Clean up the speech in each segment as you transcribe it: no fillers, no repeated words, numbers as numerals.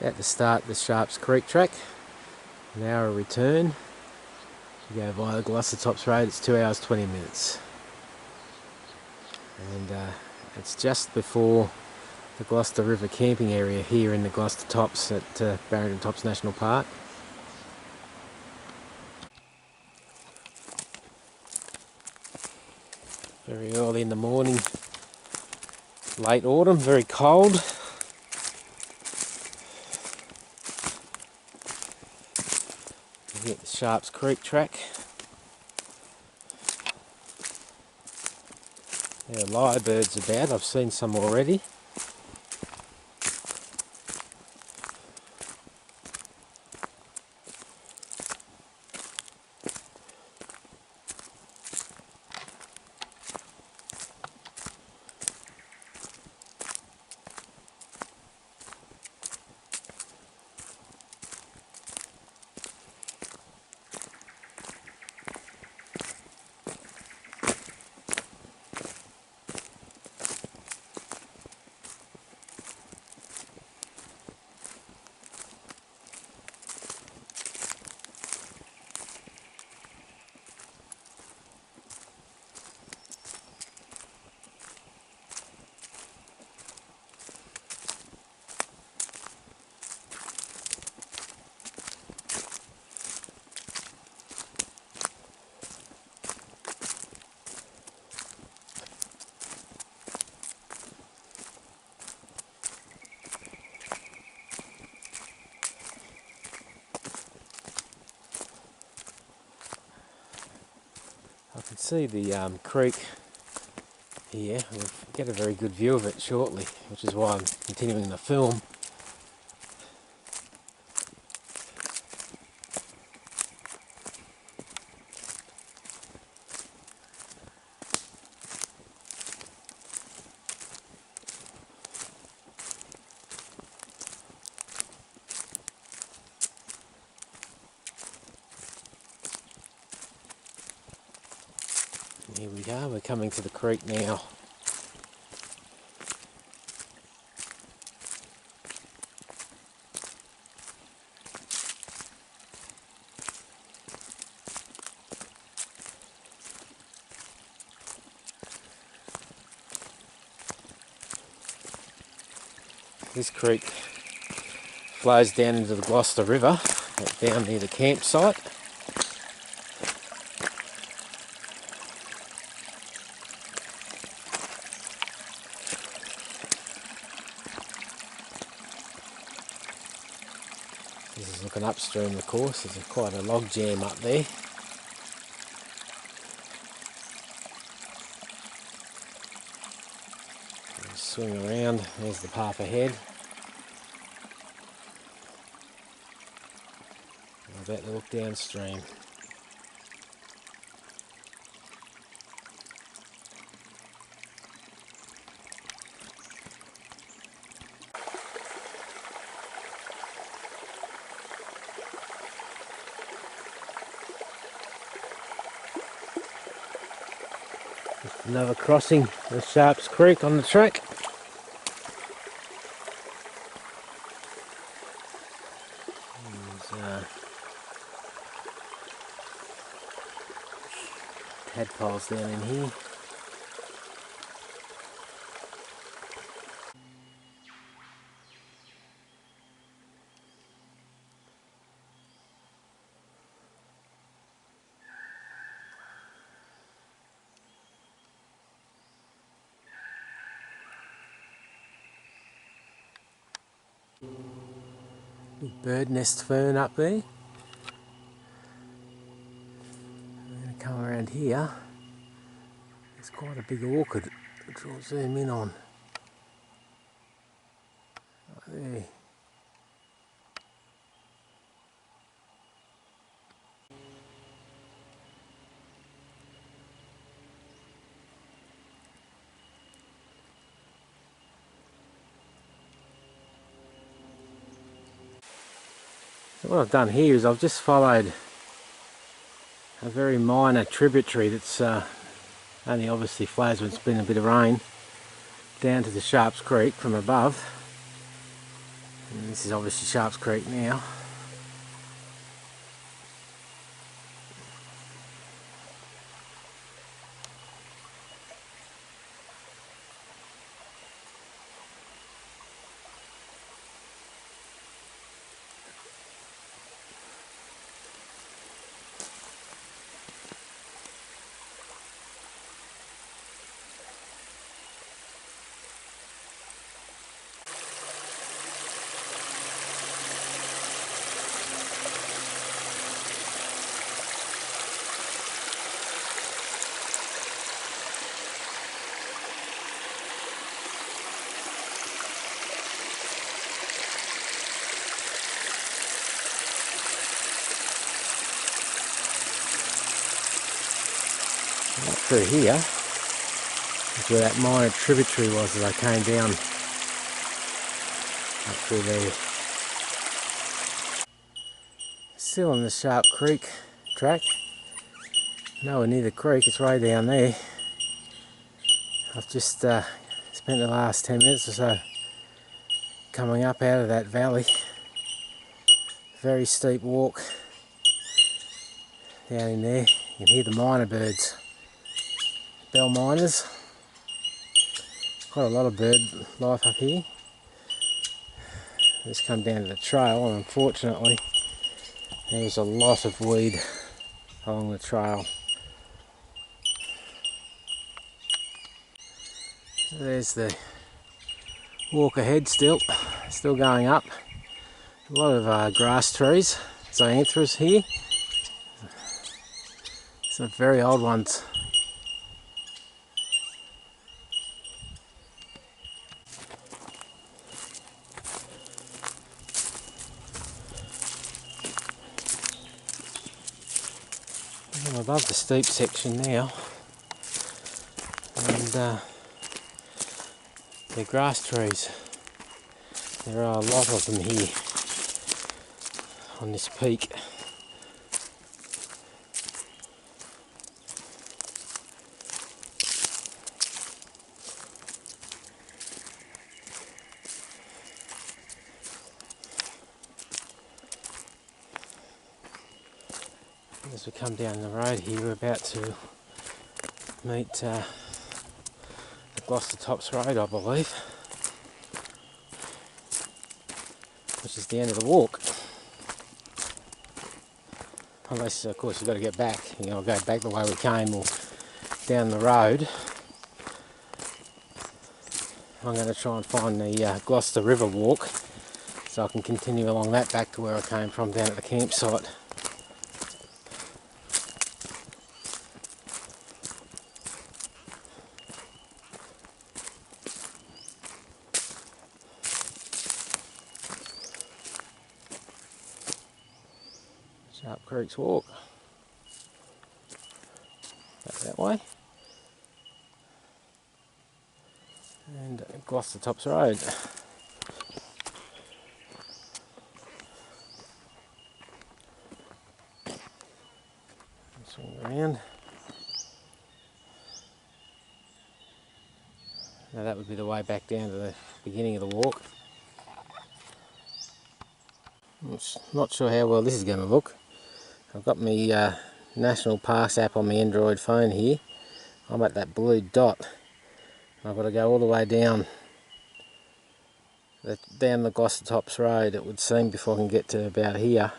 About to start the Sharpe's Creek track. An hour return. You go via the Gloucester Tops Road, it's 2 hours 20 minutes. And it's just before the Gloucester River camping area here in the Gloucester Tops at Barrington Tops National Park. Very early in the morning, late autumn, very cold. We hit the Sharpe's Creek track. There are lyrebirds about, I've seen some already. I can see the creek here. We'll get a very good view of it shortly, which is why I'm continuing the film. Here we are, we're coming to the creek now. This creek flows down into the Gloucester River, down near the campsite. This is looking upstream, of course. There's quite a log jam up there. Swing around, there's the path ahead. I'm about to look downstream. Just another crossing of Sharpe's Creek on the track. Tadpoles down in here. Big bird nest fern up there. I'm going to come around here. There's quite a big orchid, which we'll zoom in on. Right there. So what I've done here is I've just followed a very minor tributary that's only obviously flows when it's been a bit of rain, down to the Sharpe's Creek from above. And this is obviously Sharpe's Creek now. Up through here is where that minor tributary was as I came down up through there. Still on the Sharpe Creek track. Nowhere near the creek, it's way down there. I've just spent the last 10 minutes or so coming up out of that valley. Very steep walk down in there. You can hear the miner birds. Bell miners. Quite a lot of bird life up here. Just come down to the trail, and unfortunately there's a lot of weed along the trail. So there's the walk ahead still going up. A lot of grass trees, xanthras here. Some very old ones. I'm above the steep section now, and they're grass trees. There are a lot of them here on this peak. As we come down the road here, we're about to meet the Gloucester Tops Road, I believe, which is the end of the walk. Unless, of course, you've got to get back. You know, go back the way we came or down the road. I'm going to try and find the Gloucester River walk so I can continue along that back to where I came from down at the campsite. Sharpe Creek's walk. Back that way. And Gloucester Tops Road. Swing around. Now that would be the way back down to the beginning of the walk. I'm not sure how well this is going to look. I've got my National Parks app on my Android phone here. I'm at that blue dot. I've got to go all the way down the Gloucester Tops Road, it would seem, before I can get to about here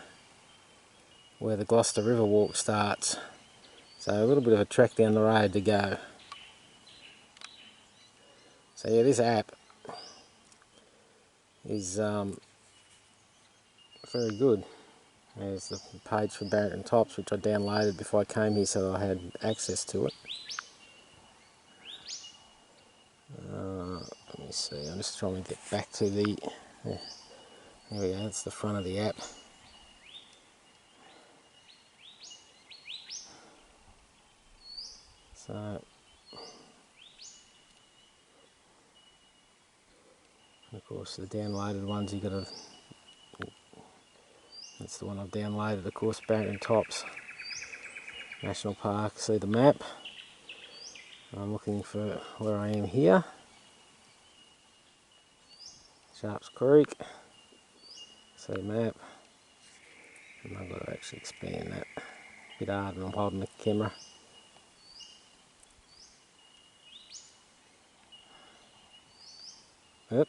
where the Gloucester River walk starts. So a little bit of a trek down the road to go. So yeah, this app is very good. There's the page for Barrington Tops, which I downloaded before I came here so I had access to it. Let me see, I'm just trying to get back to the... There we go, that's the front of the app. So, of course, the downloaded ones you got to... That's the one I've downloaded, of course, Barrington Tops National Park. See the map. I'm looking for where I am here. Sharpe's Creek. See map. And I've got to actually expand that. A bit hard when I'm holding the camera. Yep.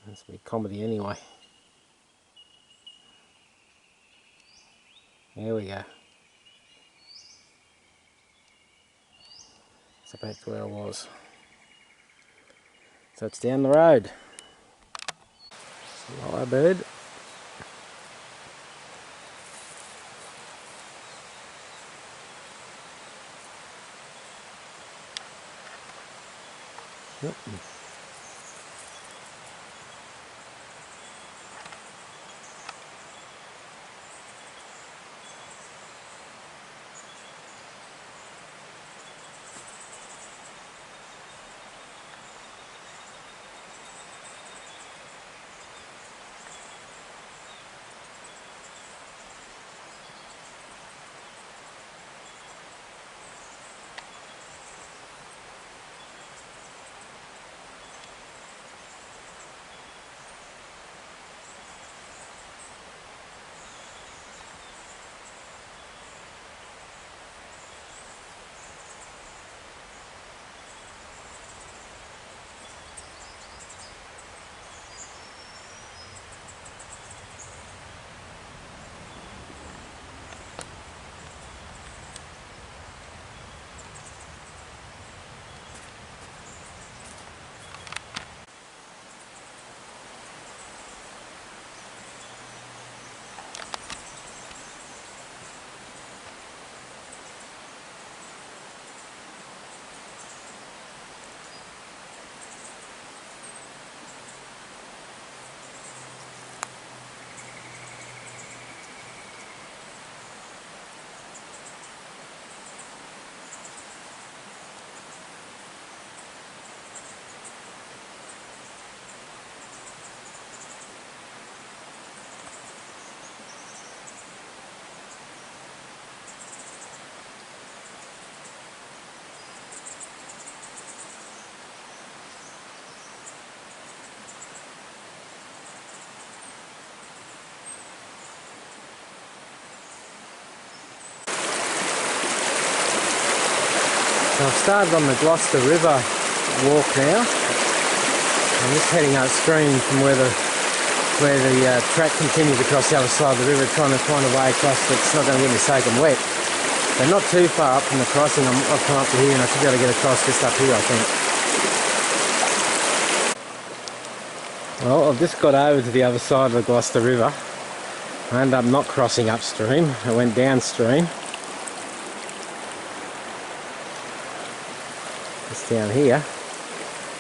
That's a bit comedy anyway. There we go. So back to where I was. So it's down the road. Lyrebird. Yep. So I've started on the Gloucester River walk now. I'm just heading upstream from where the track continues across the other side of the river, trying to find a way across that's not going to get me soaking wet. They're not too far up from the crossing. I've come up to here and I should be able to get across just up here, I think. Well, I've just got over to the other side of the Gloucester River. I ended up not crossing upstream. I went downstream. Just down here.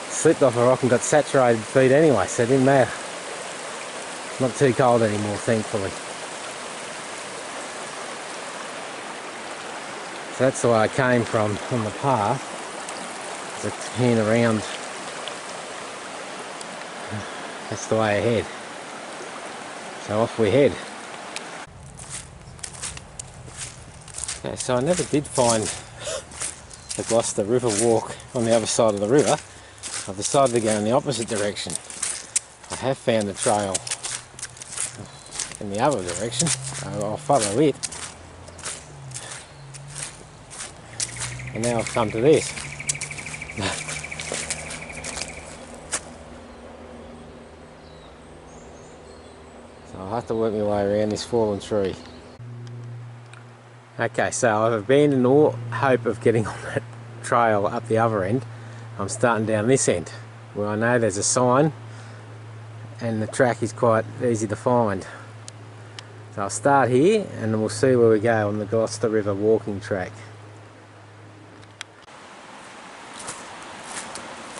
Slipped off a rock and got saturated feet anyway, so it didn't matter. Not too cold anymore, thankfully. So that's the way I came from on the path. To turn around. That's the way ahead. So off we head. Okay, so I never did find the Gloucester River walk on the other side of the river. I've decided to go in the opposite direction. I have found the trail in the other direction, so I'll follow it. And now I've come to this. So I'll have to work my way around this fallen tree. Okay, so I've abandoned all hope of getting on that trail up the other end. I'm starting down this end, where I know there's a sign and the track is quite easy to find. So I'll start here and we'll see where we go on the Gloucester River walking track.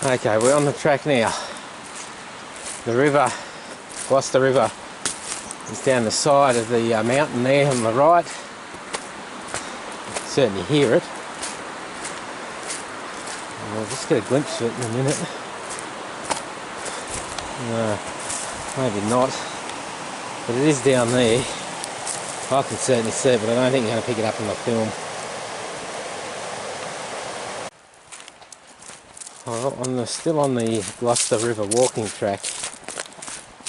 Okay, we're on the track now. The river, Gloucester River, is down the side of the mountain there on the right. Certainly hear it. I'll just get a glimpse of it in a minute. Maybe not, but it is down there. I can certainly see it, but I don't think you're going to pick it up on the film. Well, still on the Gloucester River walking track.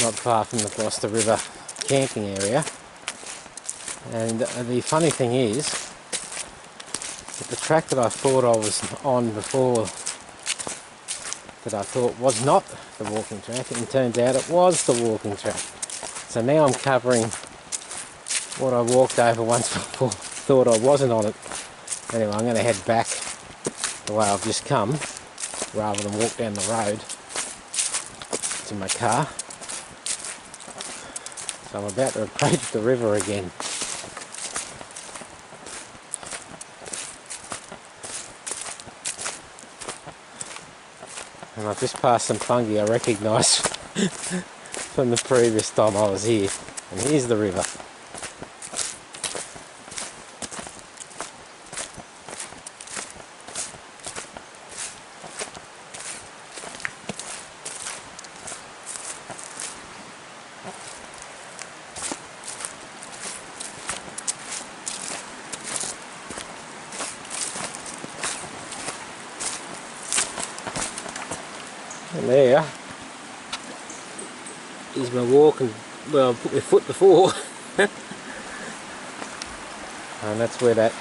not far from the Gloucester River camping area. And the funny thing is that the track that I thought I was on before, that I thought was not the walking track, and it turns out it was the walking track. So now I'm covering what I walked over once before, thought I wasn't on it. Anyway, I'm going to head back the way I've just come, rather than walk down the road to my car. So I'm about to approach the river again. And I've just passed some fungi I recognise from the previous time I was here. And here's the river. And there is my walking, well, I put my foot before. And that's where that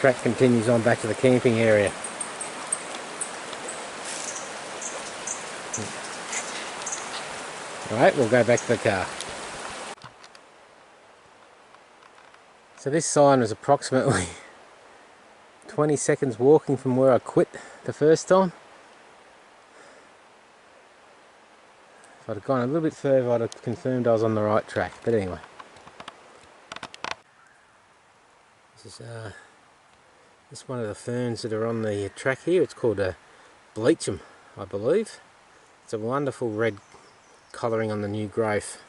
track continues on back to the camping area. Alright, we'll go back to the car. So this sign was approximately 20 seconds walking from where I quit the first time. If I'd have gone a little bit further, I'd have confirmed I was on the right track. But anyway, this is one of the ferns that are on the track here. It's called a bleachum, I believe. It's a wonderful red colouring on the new growth.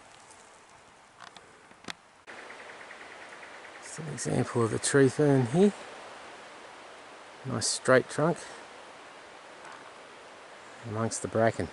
It's an example of a tree fern here. Nice straight trunk amongst the bracken.